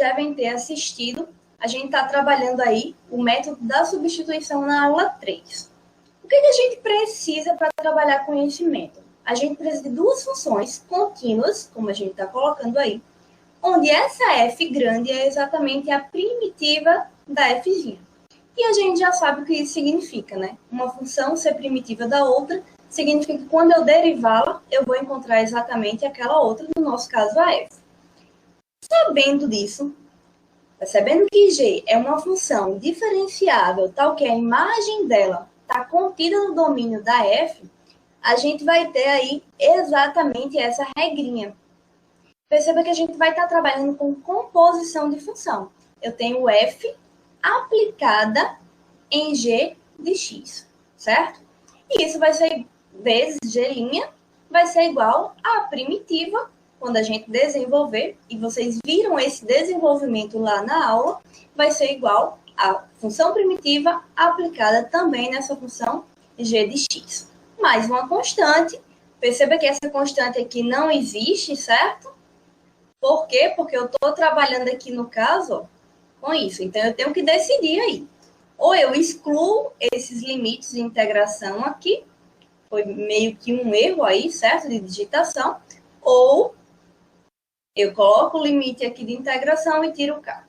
devem ter assistido. A gente está trabalhando aí o método da substituição na aula 3. O que a gente precisa para trabalhar com esse método? A gente precisa de duas funções contínuas, como a gente está colocando aí, onde essa f grande é exatamente a primitiva da fzinha. E a gente já sabe o que isso significa, né? Uma função ser primitiva da outra significa que quando eu derivá-la, eu vou encontrar exatamente aquela outra, no nosso caso a f. Sabendo disso, percebendo que g é uma função diferenciável, tal que a imagem dela está contida no domínio da f, a gente vai ter aí exatamente essa regrinha. Perceba que a gente vai estar trabalhando com composição de função. Eu tenho f aplicada em g de x, certo? E isso vai ser vezes g' vai ser igual à primitiva, quando a gente desenvolver, e vocês viram esse desenvolvimento lá na aula, vai ser igual à função primitiva aplicada também nessa função g de x. Mais uma constante, perceba que essa constante aqui não existe, certo? Por quê? Porque eu estou trabalhando aqui no caso, ó, com isso. Então, eu tenho que decidir aí. Ou eu excluo esses limites de integração aqui, foi meio que um erro aí, certo? De digitação. Ou eu coloco o limite aqui de integração e tiro o k.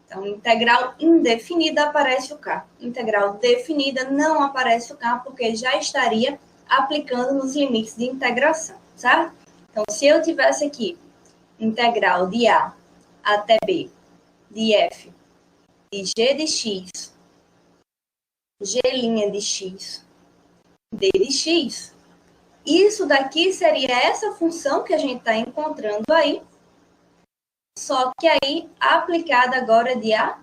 Então, integral indefinida aparece o k. Integral definida não aparece o k, porque já estaria aplicando nos limites de integração, certo? Então, se eu tivesse aqui integral de a até b de f de g de x, g' de x, d de x, isso daqui seria essa função que a gente está encontrando aí, só que aí aplicada agora de a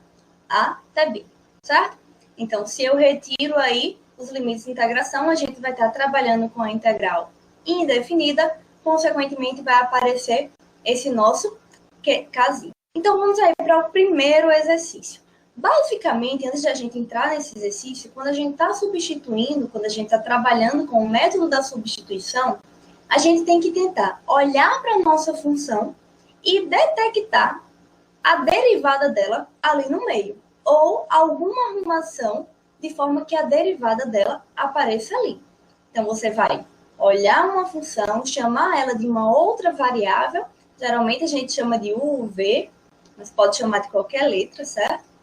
até b, certo? Então, se eu retiro aí os limites de integração, a gente vai estar trabalhando com a integral indefinida, consequentemente vai aparecer esse nosso casinho. Então, vamos aí para o primeiro exercício. Basicamente, antes de a gente entrar nesse exercício, quando a gente está substituindo, quando a gente está trabalhando com o método da substituição, a gente tem que tentar olhar para a nossa função e detectar a derivada dela ali no meio, ou alguma arrumação de forma que a derivada dela apareça ali. Então, você vai olhar uma função, chamar ela de uma outra variável, geralmente a gente chama de u, v, mas pode chamar de qualquer letra, certo?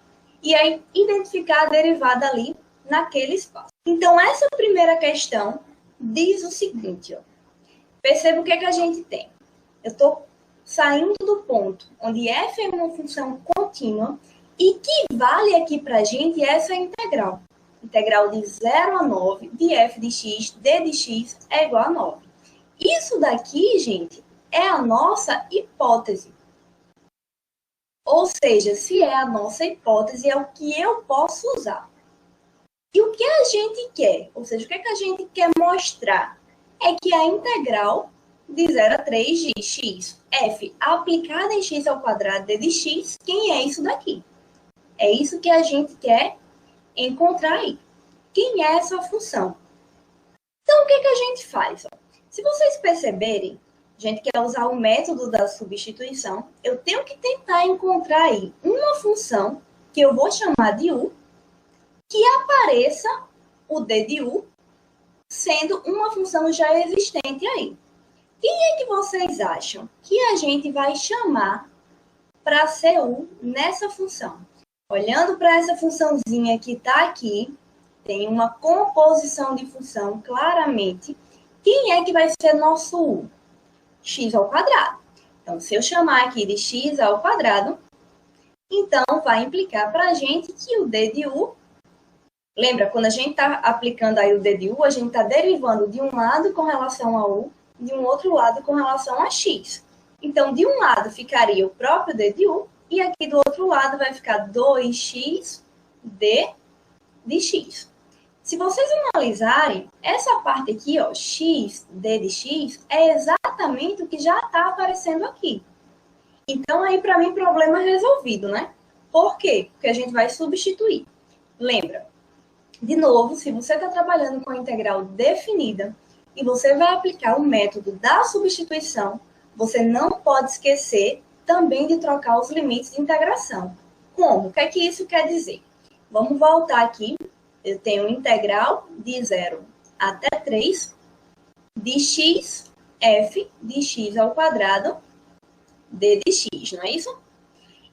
E aí, identificar a derivada ali naquele espaço. Então, essa primeira questão diz o seguinte, ó. Perceba o que a gente tem. Eu estou saindo do ponto onde f é uma função contínua e que vale aqui para a gente essa integral. Integral de 0 a 9 de f de x, d de x é igual a 9. Isso daqui, gente, é a nossa hipótese. Ou seja, se é a nossa hipótese, é o que eu posso usar. E o que a gente quer, ou seja, o que a gente quer mostrar, é que a integral de 0 a 3 de x, f aplicada em x ao quadrado d de x, quem é isso daqui? É isso que a gente quer encontrar aí. Quem é essa função? Então, o que a gente faz? Se vocês perceberem, a gente quer usar o método da substituição, eu tenho que tentar encontrar aí uma função que eu vou chamar de u, que apareça o d de u, sendo uma função já existente aí. Quem é que vocês acham que a gente vai chamar para ser u nessa função? Olhando para essa funçãozinha que está aqui, tem uma composição de função claramente. Quem é que vai ser nosso u? X ao quadrado. Então, se eu chamar aqui de x ao quadrado, então vai implicar para a gente que o d de u, lembra, quando a gente está aplicando aí o d de u, a gente está derivando de um lado com relação a u, de um outro lado com relação a x. Então, de um lado ficaria o próprio d de u, e aqui do outro lado vai ficar 2x d de x. Se vocês analisarem, essa parte aqui, ó, x, d de x, é exatamente o que já está aparecendo aqui. Então, aí, para mim, problema resolvido, né? Por quê? Porque a gente vai substituir. Lembra, de novo, se você está trabalhando com a integral definida e você vai aplicar o método da substituição, você não pode esquecer também de trocar os limites de integração. Como? O que é que isso quer dizer? Vamos voltar aqui. Eu tenho integral de 0 até 3 de x, f de x ao quadrado, d de x, não é isso?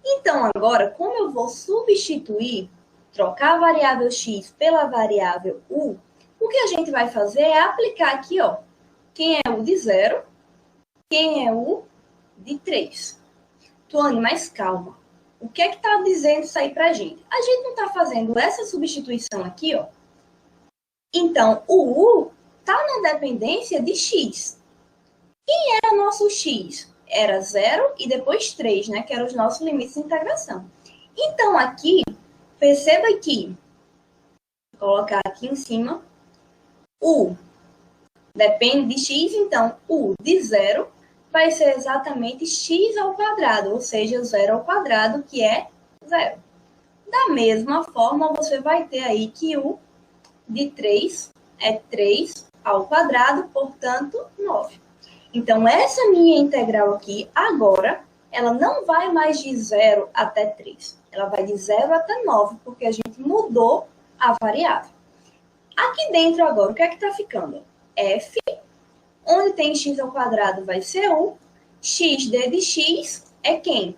Então, agora, como eu vou substituir, trocar a variável x pela variável u, o que a gente vai fazer é aplicar aqui, ó, quem é o de 0, quem é o de 3. Tuane, mas calma. O que é que está dizendo isso aí para a gente? A gente não está fazendo essa substituição aqui, ó. Então, o u está na dependência de x. Quem era nosso x? Era 0 e depois 3, né? Que eram os nossos limites de integração. Então, aqui, perceba que, vou colocar aqui em cima, u depende de x, então, u de 0 vai ser exatamente x ao quadrado, ou seja, 0 ao quadrado, que é 0. Da mesma forma, você vai ter aí que u de 3 é 3 ao quadrado, portanto, 9. Então, essa minha integral aqui, agora, ela não vai mais de 0 até 3. Ela vai de 0 até 9, porque a gente mudou a variável. Aqui dentro agora, o que é que está ficando? F, onde tem x ao quadrado vai ser 1. XD de x é quem?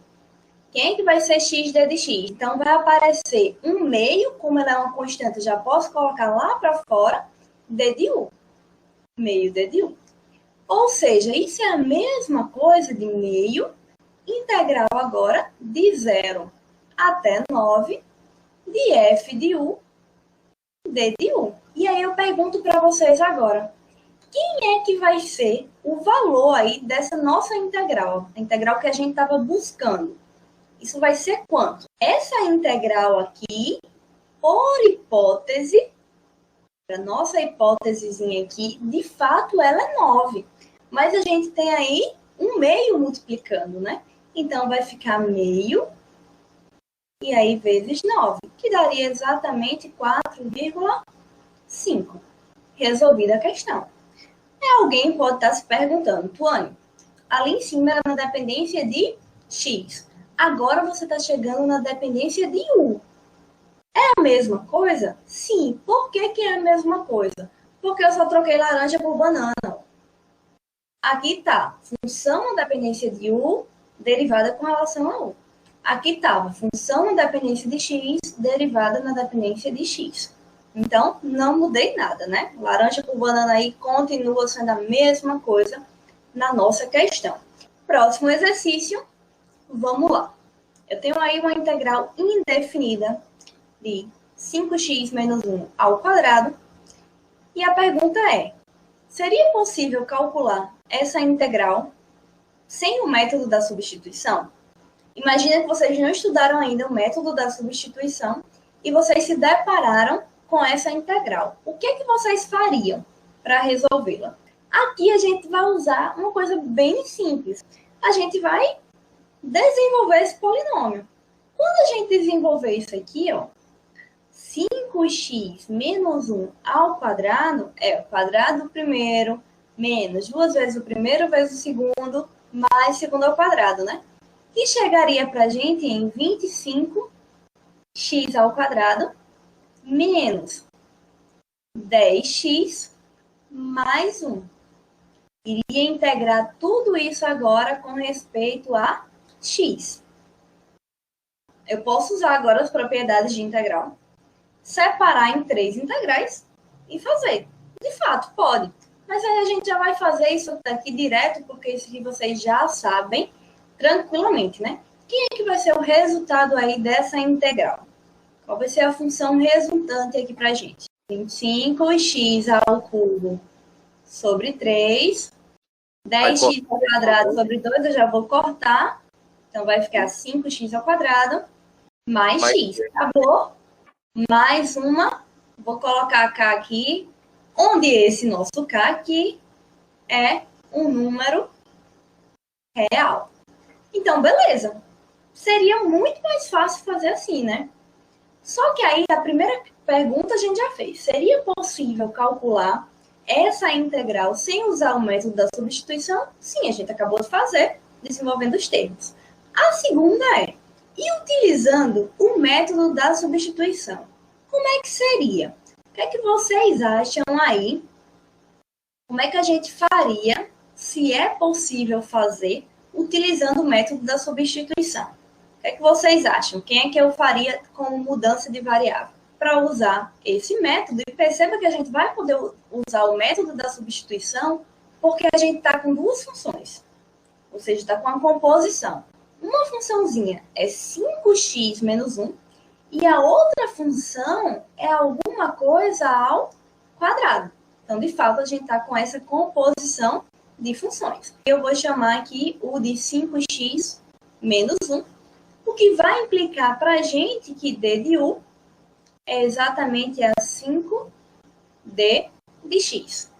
Quem é que vai ser xd de x? Então, vai aparecer 1 meio, como ela é uma constante, eu já posso colocar lá para fora, d de 1. Meio d de 1. Ou seja, isso é a mesma coisa de meio, integral agora de 0 até 9, de f de u, d de u. E aí eu pergunto para vocês agora, quem é que vai ser o valor aí dessa nossa integral? A integral que a gente estava buscando. Isso vai ser quanto? Essa integral aqui, por hipótese, a nossa hipótesezinha aqui, de fato ela é 9. Mas a gente tem aí 1 meio multiplicando, né? Então, vai ficar meio, e aí vezes 9, que daria exatamente 4,5. Resolvida a questão. Alguém pode estar se perguntando, Tuane, ali em cima era na dependência de x. Agora você está chegando na dependência de u. É a mesma coisa? Sim. Por que que é a mesma coisa? Porque eu só troquei laranja por banana. Aqui está, função na dependência de u, derivada com relação a u. Aqui estava, função na dependência de x, derivada na dependência de x. Então, não mudei nada, né? Laranja por banana aí continua sendo a mesma coisa na nossa questão. Próximo exercício, vamos lá. Eu tenho aí uma integral indefinida de 5x menos 1 ao quadrado. E a pergunta é, seria possível calcular essa integral sem o método da substituição? Imagina que vocês não estudaram ainda o método da substituição e vocês se depararam com essa integral. O que é que vocês fariam para resolvê-la? Aqui a gente vai usar uma coisa bem simples. A gente vai desenvolver esse polinômio. Quando a gente desenvolver isso aqui, ó, 5x menos 1 ao quadrado é o quadrado do primeiro, menos 2 vezes o primeiro vezes o segundo, mais segundo ao quadrado, né? Que chegaria para a gente em 25x ao quadrado menos 10x mais 1. Iria integrar tudo isso agora com respeito a x. Eu posso usar agora as propriedades de integral, separar em 3 integrais e fazer. De fato, pode. Mas aí a gente já vai fazer isso aqui direto, porque isso aqui vocês já sabem tranquilamente, né? Quem é que vai ser o resultado aí dessa integral? Qual vai ser a função resultante aqui pra gente? 25x ao cubo sobre 3. 10x ao quadrado sobre 2, eu já vou cortar. Então, vai ficar 5x ao quadrado mais x. Acabou? Mais uma. Vou colocar K aqui, onde esse nosso K aqui é um número real. Então, beleza. Seria muito mais fácil fazer assim, né? Só que aí, a primeira pergunta a gente já fez. Seria possível calcular essa integral sem usar o método da substituição? Sim, a gente acabou de fazer, desenvolvendo os termos. A segunda é, e utilizando o método da substituição, como é que seria? O que é que vocês acham aí? Como é que a gente faria, se é possível fazer, utilizando o método da substituição? O que é que vocês acham? Quem é que eu faria como mudança de variável? Para usar esse método, e perceba que a gente vai poder usar o método da substituição porque a gente está com duas funções, ou seja, está com a composição. Uma funçãozinha é 5x menos 1 e a outra função é alguma coisa ao quadrado. Então, de fato, a gente está com essa composição de funções. Eu vou chamar aqui o de 5x menos 1, o que vai implicar para a gente que d de u é exatamente a 5d de x.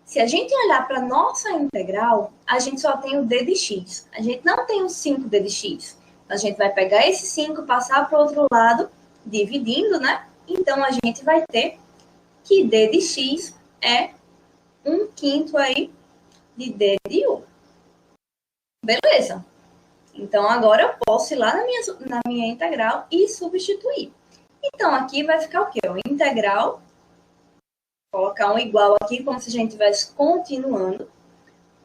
Se a gente olhar para a nossa integral, a gente só tem o d de x. A gente não tem o 5d de x. A gente vai pegar esse 5, passar para o outro lado, dividindo, né? Então, a gente vai ter que d de x é 1/5 aí de d de u. Beleza. Então, agora eu posso ir lá na minha integral e substituir. Então, aqui vai ficar o quê? O integral, colocar um igual aqui, como se a gente estivesse continuando.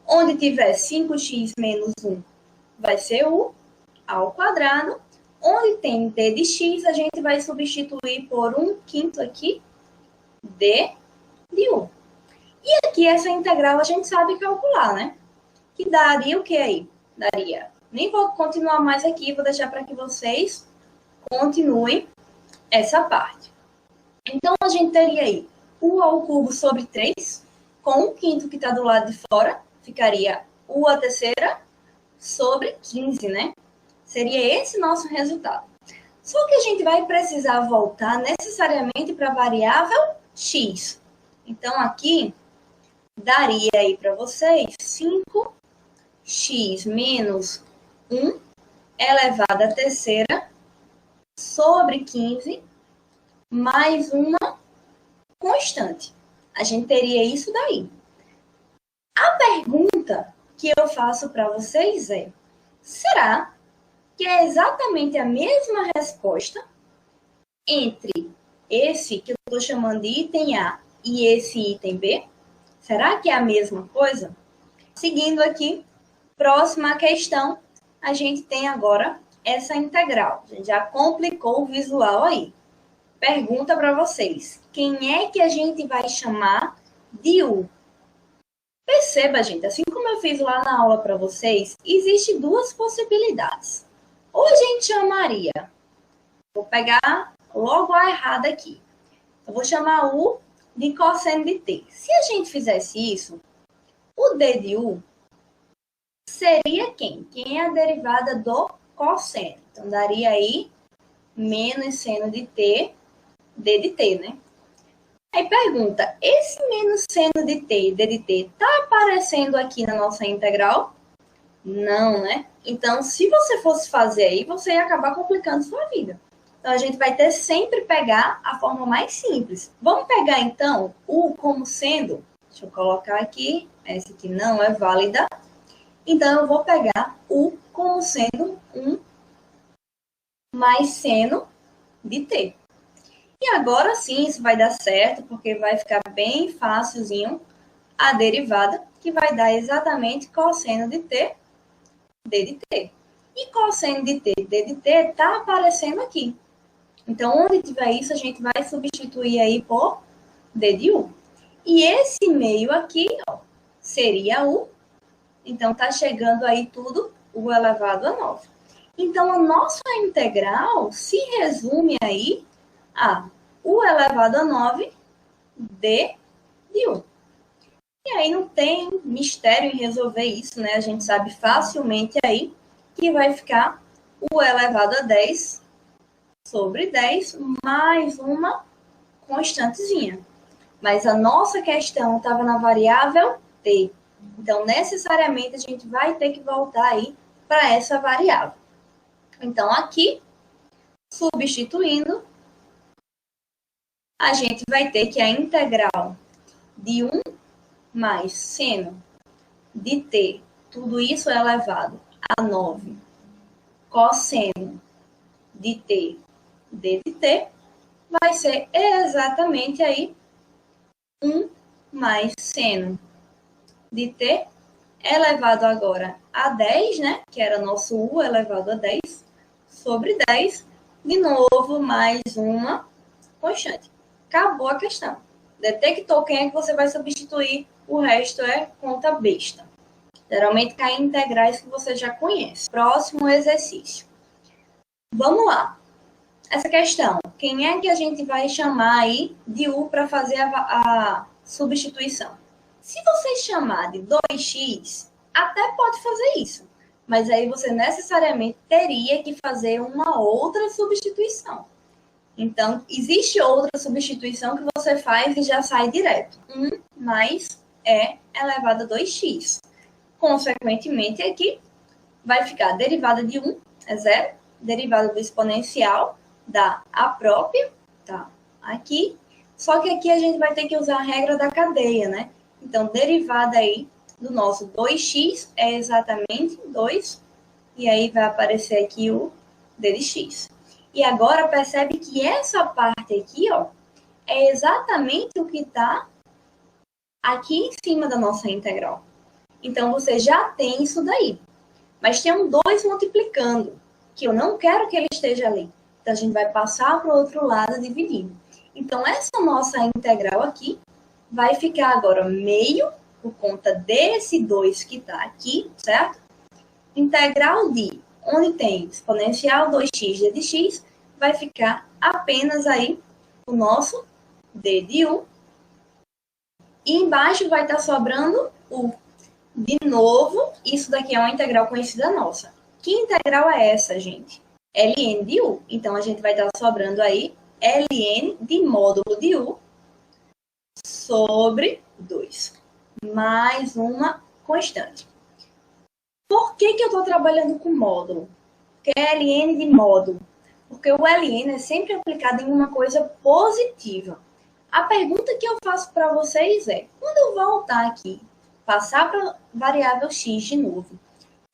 Onde tiver 5x menos 1, vai ser u ao quadrado. Onde tem d de x, a gente vai substituir por 1/5 aqui, d de u. E aqui, essa integral, a gente sabe calcular, né? Que daria o que aí? Daria... Nem vou continuar mais aqui, vou deixar para que vocês continuem essa parte. Então, a gente teria aí u ao cubo sobre 3, com 1/5 que está do lado de fora, ficaria u à terceira sobre 15, né? Seria esse nosso resultado. Só que a gente vai precisar voltar necessariamente para a variável x. Então, aqui, daria aí para vocês 5x menos 1 elevado à terceira sobre 15 mais uma constante. A gente teria isso daí. A pergunta que eu faço para vocês é: será que é exatamente a mesma resposta entre esse que eu estou chamando de item A e esse item B? Será que é a mesma coisa? Seguindo aqui, próxima questão, a gente tem agora essa integral. A gente já complicou o visual aí. Pergunta para vocês: quem é que a gente vai chamar de u? Perceba, gente, assim como eu fiz lá na aula para vocês, existem duas possibilidades. Ou a gente chamaria, vou pegar logo a errada aqui. Eu vou chamar u de cosseno de t. Se a gente fizesse isso, o d de u seria quem? Quem é a derivada do cosseno. Então, daria aí menos seno de t, d de t, né? Aí pergunta, esse menos seno de t, d de t, tá aparecendo aqui na nossa integral? Não, né? Então, se você fosse fazer aí, você ia acabar complicando sua vida. Então, a gente vai ter sempre pegar a forma mais simples. Vamos pegar, então, u como sendo, deixa eu colocar aqui, essa aqui não é válida. Então, eu vou pegar u como sendo 1 mais seno de t. E agora sim, isso vai dar certo, porque vai ficar bem facilzinho a derivada, que vai dar exatamente cosseno de t, d de t. E cosseno de t, d de t, está aparecendo aqui. Então, onde tiver isso, a gente vai substituir aí por d de u. E esse meio aqui, ó, seria u. Então, está chegando aí tudo u elevado a 9. Então, a nossa integral se resume aí a u elevado a 9 d de u. E aí não tem mistério em resolver isso, né? A gente sabe facilmente aí que vai ficar u elevado a 10 sobre 10 mais uma constantezinha. Mas a nossa questão estava na variável t. Então, necessariamente, a gente vai ter que voltar aí para essa variável. Então, aqui, substituindo, a gente vai ter que a integral de 1 mais seno de t, tudo isso é elevado a 9, cosseno de t d de t vai ser exatamente aí 1 mais seno de t elevado agora a 10, né? Que era nosso u elevado a 10, sobre 10, de novo, mais uma constante. Acabou a questão. Detectou quem é que você vai substituir, o resto é conta besta. Geralmente cai em integrais que você já conhece. Próximo exercício. Vamos lá. Essa questão, quem é que a gente vai chamar aí de u para fazer a substituição? Se você chamar de 2x, até pode fazer isso. Mas aí você necessariamente teria que fazer uma outra substituição. Então, existe outra substituição que você faz e já sai direto. 1 mais e elevado a 2x. Consequentemente, aqui vai ficar a derivada de 1 é 0, derivada do exponencial dá a própria, tá? Aqui. Só que aqui a gente vai ter que usar a regra da cadeia, né? Então, derivada aí do nosso 2x é exatamente 2, e aí vai aparecer aqui o d de x. E agora percebe que essa parte aqui, ó, é exatamente o que está aqui em cima da nossa integral. Então, você já tem isso daí. Mas tem um 2 multiplicando, que eu não quero que ele esteja ali. Então, a gente vai passar para o outro lado dividindo. Então, essa nossa integral aqui vai ficar agora meio, por conta desse 2 que está aqui, certo? Integral de, onde tem exponencial 2x d de x, vai ficar apenas aí o nosso d de u. E embaixo vai estar sobrando u. De novo, isso daqui é uma integral conhecida nossa. Que integral é essa, gente? ln de u. Então, a gente vai estar sobrando aí ln de módulo de u sobre 2. Mais uma constante. Por que eu estou trabalhando com módulo? Porque é ln de módulo. Porque o ln é sempre aplicado em uma coisa positiva. A pergunta que eu faço para vocês é, quando eu voltar aqui, passar para a variável x de novo,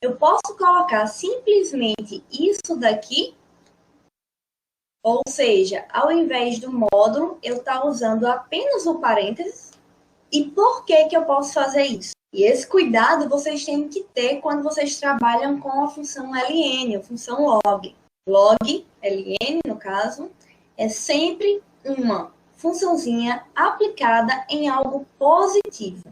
eu posso colocar simplesmente isso daqui? Ou seja, ao invés do módulo, eu estou usando apenas o parênteses. E por que eu posso fazer isso? E esse cuidado vocês têm que ter quando vocês trabalham com a função ln, a função log. Log, ln no caso, é sempre uma funçãozinha aplicada em algo positivo.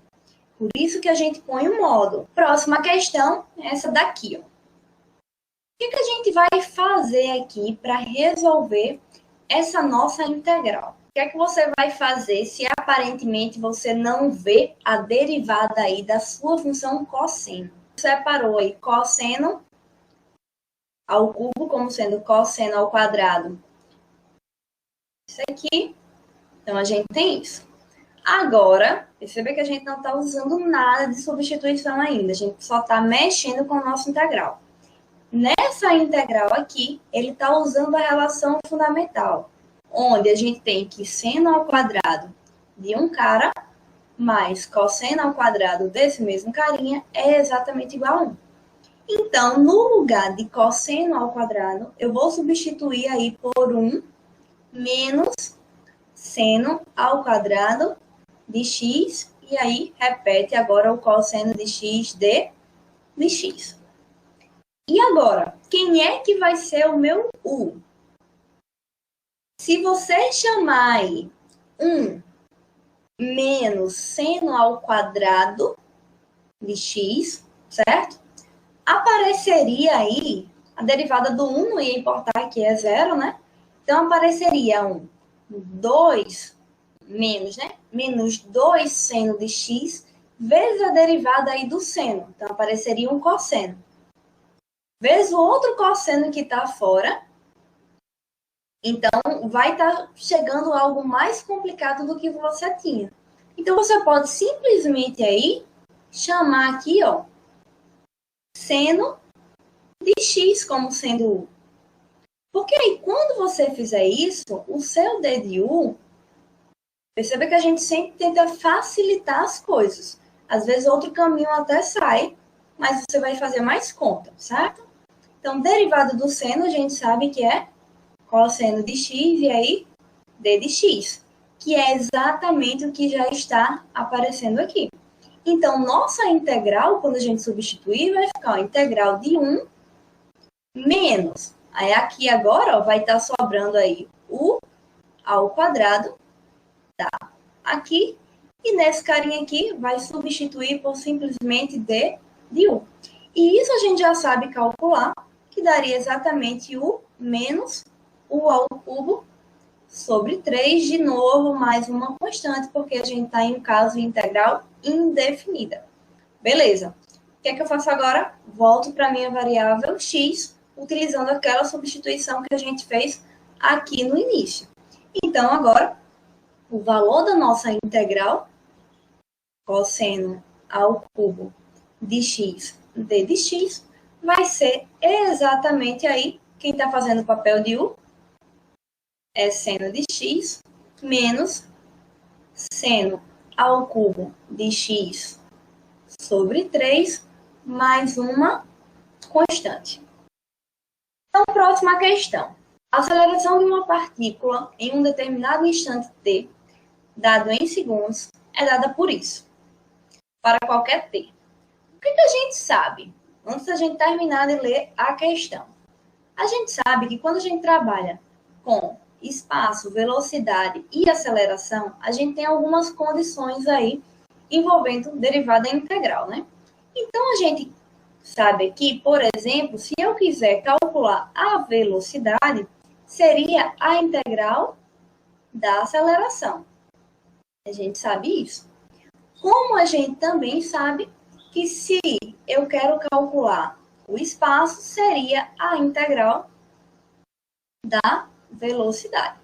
Por isso que a gente põe o módulo. Próxima questão, essa daqui, ó. O que a gente vai fazer aqui para resolver essa nossa integral? O que é que você vai fazer se aparentemente você não vê a derivada aí da sua função cosseno? Separou aí cosseno ao cubo como sendo cosseno ao quadrado. Isso aqui. Então, a gente tem isso. Agora, perceba que a gente não está usando nada de substituição ainda. A gente só está mexendo com o nosso integral. Nessa integral aqui, ele está usando a relação fundamental, onde a gente tem que seno ao quadrado de um cara mais cosseno ao quadrado desse mesmo carinha é exatamente igual a 1. Então, no lugar de cosseno ao quadrado, eu vou substituir aí por 1 menos seno ao quadrado de x, e aí repete agora o cosseno de x de x. E agora, quem é que vai ser o meu u? Se você chamar aí 1 menos seno ao quadrado de x, certo? Apareceria aí, a derivada do 1 não ia importar, que é 0, né? Então, apareceria 2 menos, né? Menos 2 seno de x vezes a derivada aí do seno. Então, apareceria um cosseno. Vezes o outro cosseno que está fora. Então, vai estar chegando algo mais complicado do que você tinha. Então, você pode simplesmente aí chamar aqui, ó, seno de x como sendo u. Porque aí, quando você fizer isso, o seu d de u, perceba que a gente sempre tenta facilitar as coisas. Às vezes, outro caminho até sai, mas você vai fazer mais conta, certo? Então, derivada do seno, a gente sabe que é cosseno de x e aí d de x, que é exatamente o que já está aparecendo aqui. Então, nossa integral, quando a gente substituir, vai ficar a integral de 1 menos. Aí aqui agora ó, vai estar sobrando aí o ao quadrado, tá? Aqui, e nesse carinha aqui vai substituir por simplesmente d de 1. E isso a gente já sabe calcular, que daria exatamente o menos o ao cubo sobre 3, de novo, mais uma constante, porque a gente está em um caso integral indefinida. Beleza. O que é que eu faço agora? Volto para a minha variável x, utilizando aquela substituição que a gente fez aqui no início. Então, agora, o valor da nossa integral, cosseno ao cubo de x, d de x, vai ser exatamente aí, quem está fazendo o papel de u, é seno de x, menos seno ao cubo de x sobre 3, mais uma constante. Então, próxima questão. A aceleração de uma partícula em um determinado instante t, dado em segundos, é dada por isso, para qualquer t. O que a gente sabe? Antes da gente terminar de ler a questão. A gente sabe que quando a gente trabalha com espaço, velocidade e aceleração, a gente tem algumas condições aí envolvendo derivada integral, né? Então, a gente sabe que, por exemplo, se eu quiser calcular a velocidade, seria a integral da aceleração. A gente sabe isso. Como a gente também sabe que se eu quero calcular o espaço, seria a integral da velocidade.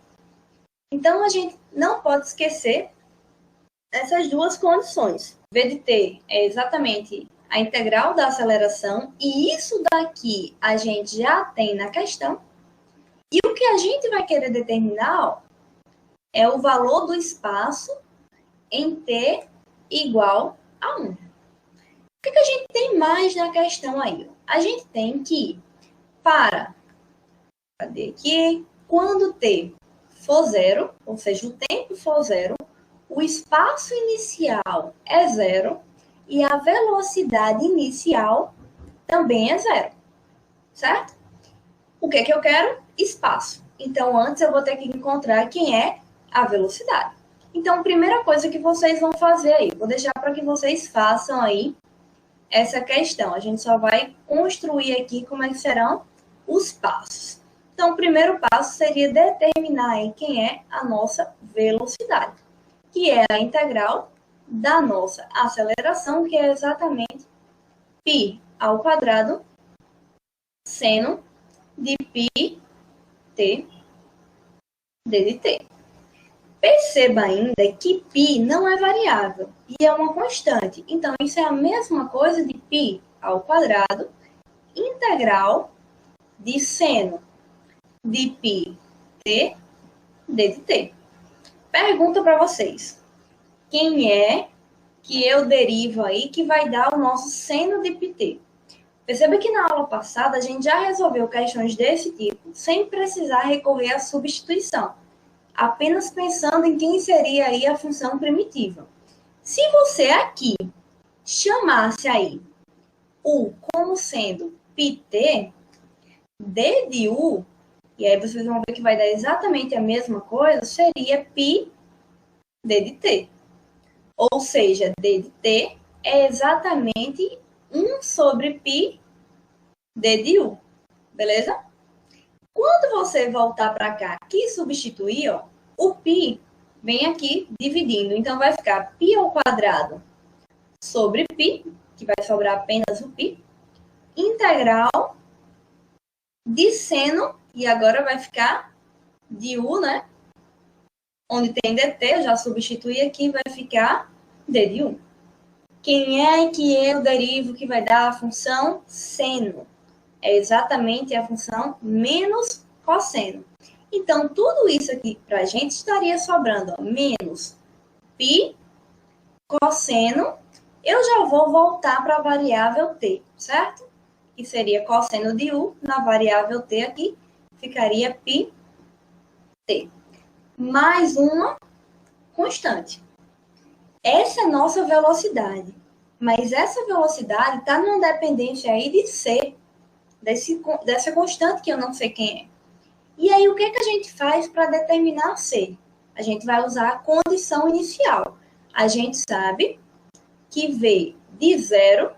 Então, a gente não pode esquecer essas duas condições. V de t é exatamente a integral da aceleração, e isso daqui a gente já tem na questão. E o que a gente vai querer determinar ó, é o valor do espaço em t igual a 1. O que a gente tem mais na questão aí? A gente tem que, cadê aqui? Quando t for zero, ou seja, o tempo for zero, o espaço inicial é zero e a velocidade inicial também é zero, certo? O que eu quero? Espaço. Então, antes eu vou ter que encontrar quem é a velocidade. Então, primeira coisa que vocês vão fazer aí, vou deixar para que vocês façam aí essa questão. A gente só vai construir aqui como é que serão os passos. Então, o primeiro passo seria determinar aí quem é a nossa velocidade, que é a integral da nossa aceleração, que é exatamente π ao quadrado seno de π t d de t. Perceba ainda que π não é variável e é uma constante. Então, isso é a mesma coisa de π ao quadrado integral de seno de π t d de t. Pergunta para vocês. Quem é que eu derivo aí que vai dar o nosso seno de πt? Perceba que na aula passada a gente já resolveu questões desse tipo sem precisar recorrer à substituição, apenas pensando em quem seria aí a função primitiva. Se você aqui chamasse aí u como sendo πt, d de u, e aí vocês vão ver que vai dar exatamente a mesma coisa, seria π d de t. Ou seja, d de t é exatamente 1 sobre π d de u. Beleza? Quando você voltar para cá e substituir, ó, o π vem aqui dividindo. Então, vai ficar π ao quadrado sobre π, que vai sobrar apenas o π, integral de seno, e agora vai ficar de u, né? Onde tem dt, eu já substituí aqui, vai ficar d de u. Quem é que eu derivo que vai dar a função seno? É exatamente a função menos cosseno. Então, tudo isso aqui para a gente estaria sobrando, ó, menos π cosseno. Eu já vou voltar para a variável t, certo? que seria cosseno de U, na variável t aqui, ficaria πt, mais uma constante. Essa é a nossa velocidade, mas essa velocidade está numa dependência aí de C, dessa constante que eu não sei quem é. E aí, o que a gente faz para determinar C? A gente vai usar a condição inicial. A gente sabe que V de 0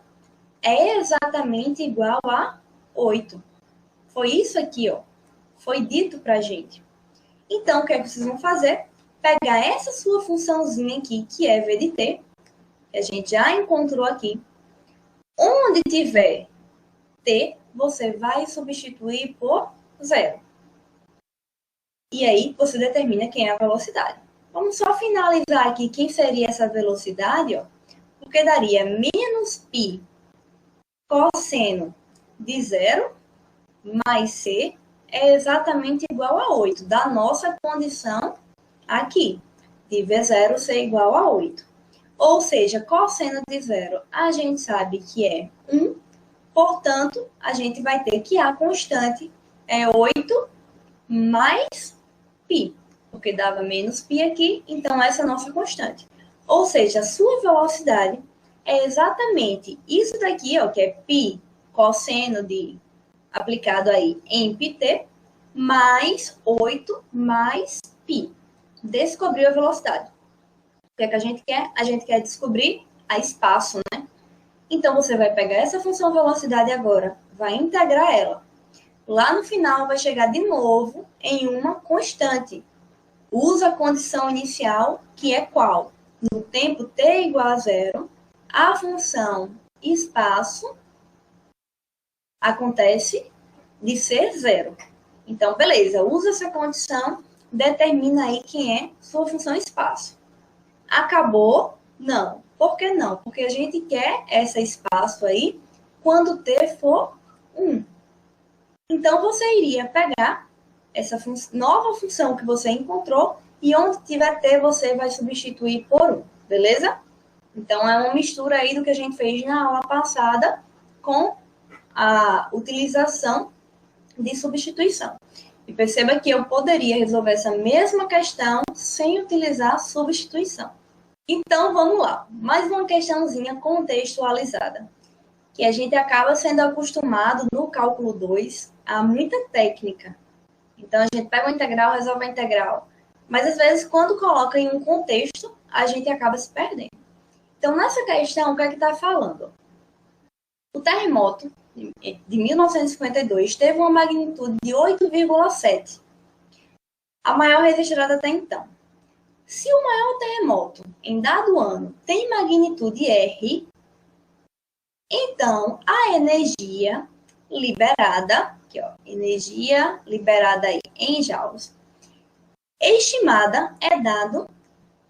é exatamente igual a 8. Foi isso aqui, ó. Foi dito para a gente. Então, o que vocês vão fazer? Pegar essa sua funçãozinha aqui, que é V de t, que a gente já encontrou aqui. Onde tiver t, você vai substituir por 0. E aí, você determina quem é a velocidade. Vamos só finalizar aqui quem seria essa velocidade, ó, porque daria menos π cosseno de 0 mais c é exatamente igual a 8, da nossa condição aqui, de V0 ser igual a 8. Ou seja, cosseno de 0, a gente sabe que é 1, portanto, a gente vai ter que a constante é 8 mais π, porque dava menos π aqui, então essa é a nossa constante. Ou seja, a sua velocidade é exatamente isso daqui, ó, que é π cosseno de aplicado aí em pt, mais 8 mais π. Descobriu a velocidade. O que a gente quer? A gente quer descobrir a espaço, né? Então, você vai pegar essa função velocidade agora, vai integrar ela. Lá no final, vai chegar de novo em uma constante. Usa a condição inicial, que é qual? No tempo t igual a 0, a função espaço acontece de ser 0. Então, beleza, usa essa condição, determina aí quem é sua função espaço. Acabou? Não. Por que não? Porque a gente quer esse espaço aí quando t for 1. Então, você iria pegar essa nova função que você encontrou e onde tiver t, você vai substituir por 1, beleza? Então, é uma mistura aí do que a gente fez na aula passada com a utilização de substituição. E perceba que eu poderia resolver essa mesma questão sem utilizar substituição. Então, vamos lá. Mais uma questãozinha contextualizada, que a gente acaba sendo acostumado no cálculo 2 a muita técnica. Então, a gente pega uma integral, resolve a integral. Mas, às vezes, quando coloca em um contexto, a gente acaba se perdendo. Então, nessa questão, o que é que está falando? O terremoto de 1952 teve uma magnitude de 8,7. A maior registrada até então. Se o maior terremoto em dado ano tem magnitude R, então a energia liberada, aqui ó, energia liberada aí em joules, estimada é dado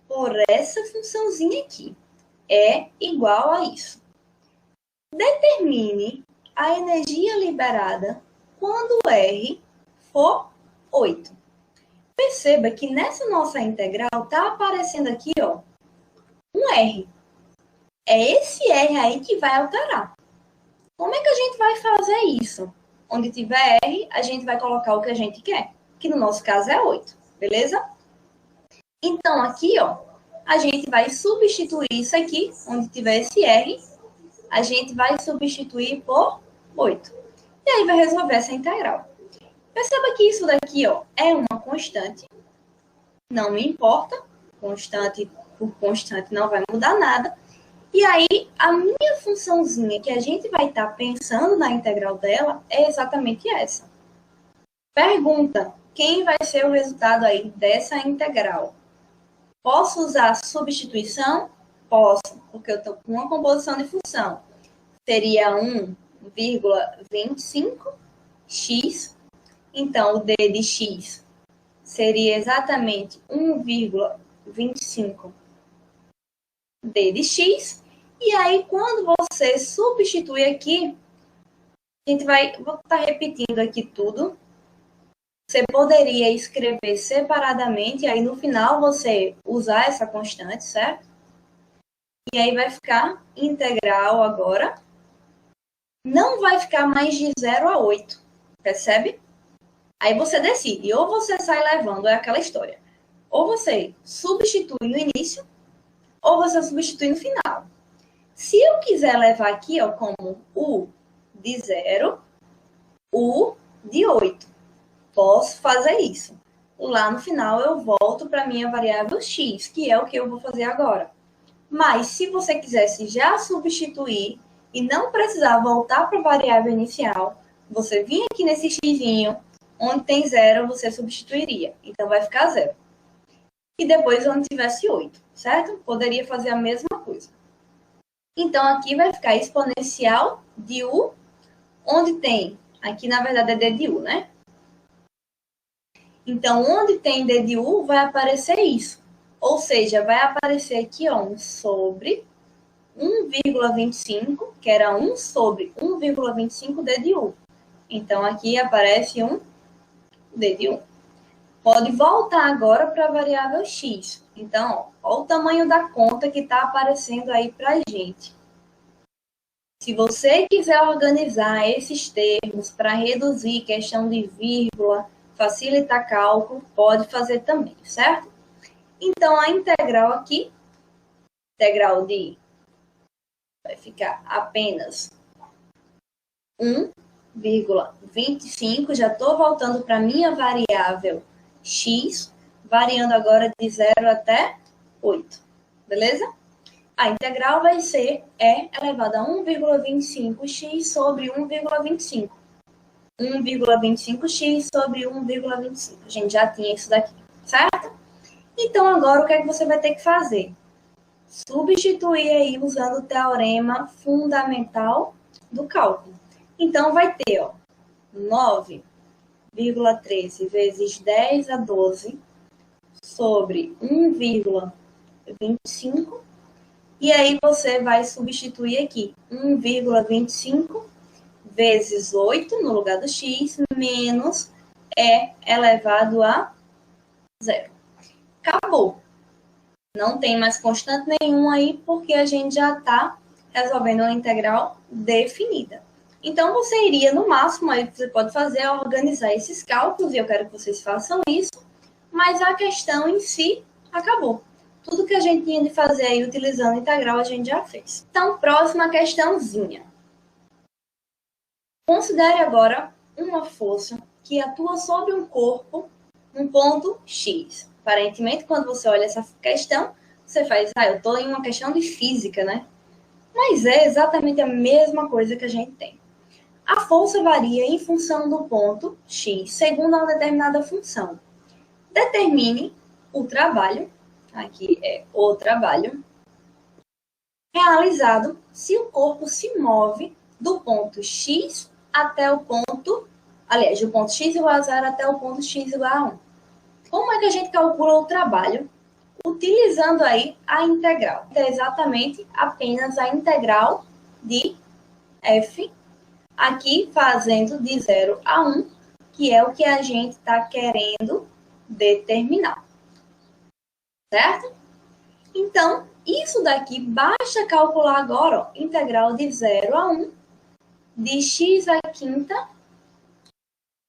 por essa funçãozinha aqui. É igual a isso. Determine a energia liberada quando R for 8. Perceba que nessa nossa integral está aparecendo aqui, ó, um R. É esse R aí que vai alterar. Como é que a gente vai fazer isso? Onde tiver R, a gente vai colocar o que a gente quer, que no nosso caso é 8, beleza? Então, aqui, ó, a gente vai substituir isso aqui, onde tiver esse R, a gente vai substituir por 8. E aí vai resolver essa integral. Perceba que isso daqui, ó, é uma constante. Não me importa. Constante por constante não vai mudar nada. E aí, a minha funçãozinha que a gente vai estar pensando na integral dela é exatamente essa. Pergunta: quem vai ser o resultado aí dessa integral? Posso usar substituição? Posso, porque eu estou com uma composição de função. Seria 1,25x. Então, o d de x seria exatamente 1,25 d de x. E aí, quando você substitui aqui, a gente vou estar repetindo aqui tudo. Você poderia escrever separadamente, aí no final você usar essa constante, certo? E aí vai ficar integral agora não vai ficar mais de 0 a 8, percebe? Aí você decide, ou você sai levando, é aquela história. Ou você substitui no início, ou você substitui no final. Se eu quiser levar aqui, ó, como U de 0, U de 8, posso fazer isso. Lá no final eu volto para a minha variável x, que é o que eu vou fazer agora. Mas se você quisesse já substituir e não precisar voltar para a variável inicial, você vinha aqui nesse xzinho, onde tem 0, você substituiria. Então vai ficar 0. E depois onde tivesse 8, certo? Poderia fazer a mesma coisa. Então aqui vai ficar exponencial de U, onde tem, aqui na verdade é D de U, né? Então, onde tem D de U, vai aparecer isso. Ou seja, vai aparecer aqui, ó, 1 sobre 1,25, que era 1 sobre 1,25 D de U. Então, aqui aparece um D de U. Pode voltar agora para a variável x. Então, ó o tamanho da conta que está aparecendo aí para a gente. Se você quiser organizar esses termos para reduzir questão de vírgula, facilitar cálculo, pode fazer também, certo? Então, a integral aqui, integral de, vai ficar apenas 1,25, já estou voltando para a minha variável x, variando agora de 0 até 8, beleza? A integral vai ser e elevado a 1,25x sobre 1,25. 1,25x sobre 1,25. A gente já tinha isso daqui, certo? Então, agora, o que é que você vai ter que fazer? Substituir aí usando o teorema fundamental do cálculo. Então, vai ter, ó, 9,13 vezes 10 a 12 sobre 1,25. E aí, você vai substituir aqui 1,25 vezes 8 no lugar do x, menos e elevado a 0. Acabou. Não tem mais constante nenhum aí, porque a gente já está resolvendo uma integral definida. Então, você iria, no máximo, aí você pode fazer é organizar esses cálculos, e eu quero que vocês façam isso, mas a questão em si acabou. Tudo que a gente tinha de fazer aí utilizando a integral, a gente já fez. Então, próxima questãozinha. Considere agora uma força que atua sobre um corpo num ponto X. Aparentemente, quando você olha essa questão, você faz, eu estou em uma questão de física, né? Mas é exatamente a mesma coisa que a gente tem. A força varia em função do ponto X, segundo uma determinada função. Determine o trabalho, aqui é o trabalho, realizado se o corpo se move do ponto X até o ponto, aliás, do ponto x igual a 0 até o ponto x igual a 1. Como é que a gente calcula o trabalho? Utilizando aí a integral. É exatamente apenas a integral de f, aqui fazendo de 0 a 1, que é o que a gente está querendo determinar. Certo? Então, isso daqui basta calcular agora, ó, integral de 0 a 1, de x à quinta,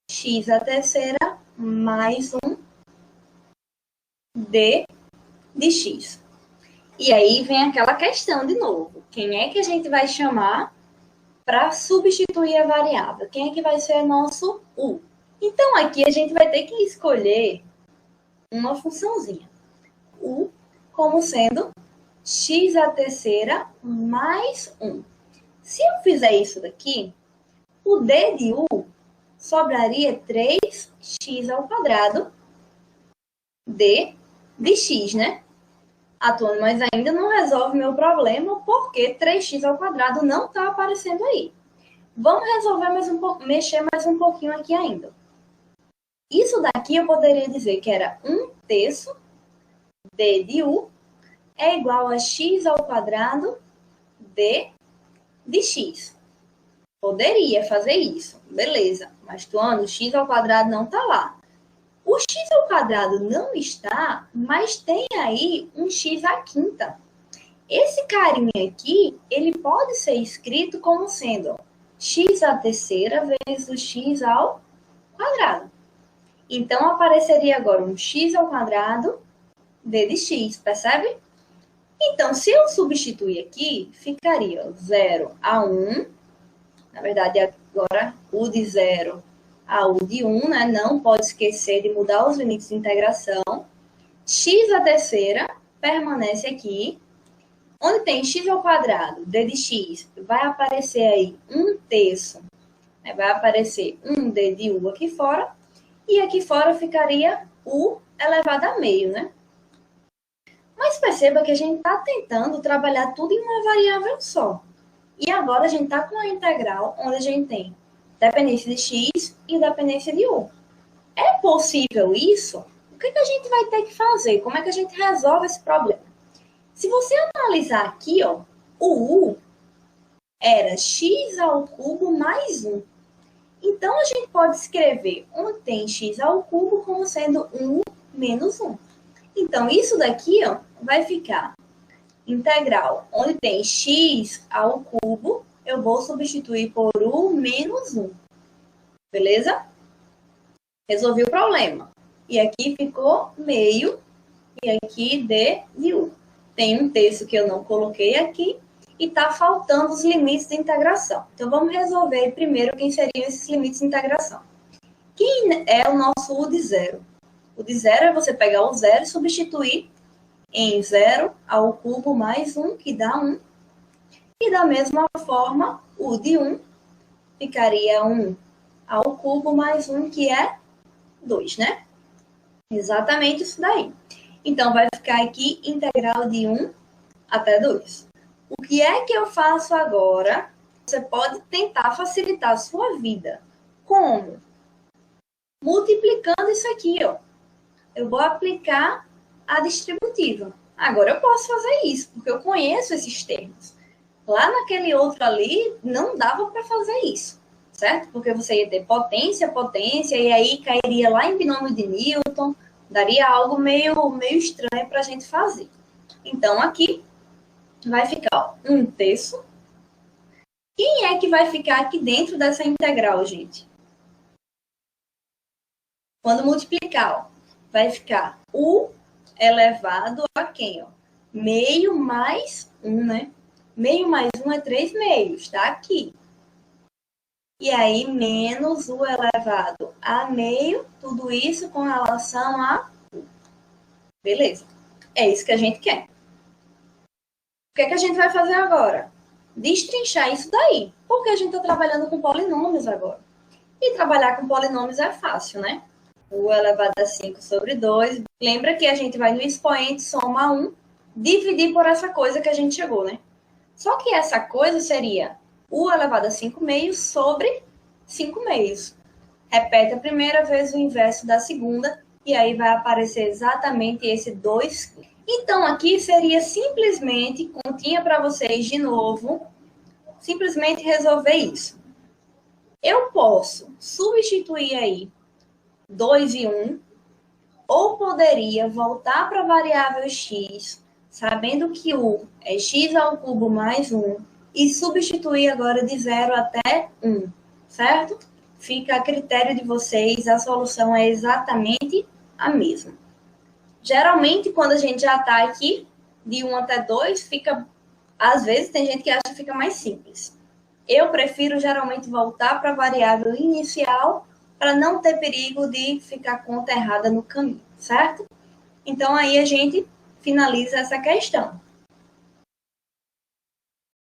x à terceira, mais 1 d de x. E aí vem aquela questão de novo. Quem é que a gente vai chamar para substituir a variável? Quem é que vai ser nosso u? Então, aqui a gente vai ter que escolher uma funçãozinha. U como sendo x à terceira mais 1. Se eu fizer isso daqui, o d de u sobraria 3x ao quadrado d de x, né? Atuando, mas ainda não resolve meu problema, porque 3x ao quadrado não está aparecendo aí. Vamos resolver mais um pouco, mexer mais um pouquinho aqui ainda. Isso daqui eu poderia dizer que era 1/3 d de u é igual a x ao quadrado d de x. Poderia fazer isso, beleza. Mas, Tuano, o x ao quadrado não está lá. O x ao quadrado não está, mas tem aí um x à quinta. Esse carinha aqui, ele pode ser escrito como sendo x à terceira vezes o x ao quadrado. Então, apareceria agora um x ao quadrado d de x, percebe? Então, se eu substituir aqui, ficaria 0 a 1. Na verdade, agora u de 0 a u de 1, né? Não pode esquecer de mudar os limites de integração. X à terceira permanece aqui. Onde tem x ao quadrado, d de x, vai aparecer aí 1/3. Vai aparecer 1d de u aqui fora. E aqui fora ficaria u elevado a meio, né? Mas perceba que a gente está tentando trabalhar tudo em uma variável só. E agora a gente está com uma integral onde a gente tem dependência de x e dependência de u. É possível isso? O que a gente vai ter que fazer? Como é que a gente resolve esse problema? Se você analisar aqui, ó, o u era x ao cubo mais 1. Então, a gente pode escrever onde tem x ao cubo como sendo 1 menos 1. Então, isso daqui ó, vai ficar integral onde tem x ao cubo, eu vou substituir por u menos 1. Beleza? Resolvi o problema. E aqui ficou meio, e aqui d de u. Tem 1/3 que eu não coloquei aqui, e está faltando os limites de integração. Então, vamos resolver primeiro quem seriam esses limites de integração. Quem é o nosso u de 0? O de 0 é você pegar o 0 e substituir em 0 ao cubo mais 1, que dá 1. E da mesma forma, o de 1 ficaria 1 ao cubo mais 1, que é 2, né? Exatamente isso daí. Então, vai ficar aqui integral de 1 até 2. O que é que eu faço agora? Você pode tentar facilitar a sua vida. Como? Multiplicando isso aqui, ó. Eu vou aplicar a distributiva. Agora eu posso fazer isso, porque eu conheço esses termos. Lá naquele outro ali, não dava para fazer isso, certo? Porque você ia ter potência, e aí cairia lá em binômio de Newton, daria algo meio estranho para a gente fazer. Então, aqui vai ficar 1/3. Quem é que vai ficar aqui dentro dessa integral, gente? Quando multiplicar, ó, vai ficar u elevado a quem? Ó? Meio mais 1, né? Meio mais 1 é 3 meios, tá aqui. E aí, menos u elevado a meio, tudo isso com relação a u. Beleza. É isso que a gente quer. O que é que a gente vai fazer agora? Destrinchar isso daí. Porque a gente está trabalhando com polinômios agora. E trabalhar com polinômios é fácil, né? U elevado a 5 sobre 2. Lembra que a gente vai no expoente, soma 1, dividir por essa coisa que a gente chegou, né? Só que essa coisa seria U elevado a 5 meios sobre 5 meios. Repete a primeira vez o inverso da segunda, e aí vai aparecer exatamente esse 2. Então, aqui seria simplesmente, continha para vocês de novo, simplesmente resolver isso. Eu posso substituir aí 2 e 1, ou poderia voltar para a variável x, sabendo que u é x ao cubo mais 1, e substituir agora de 0 até 1, certo? Fica a critério de vocês, a solução é exatamente a mesma. Geralmente, quando a gente já está aqui, de 1 até 2, fica, às vezes tem gente que acha que fica mais simples. Eu prefiro geralmente voltar para a variável inicial, para não ter perigo de ficar conta errada no caminho, certo? Então, aí a gente finaliza essa questão.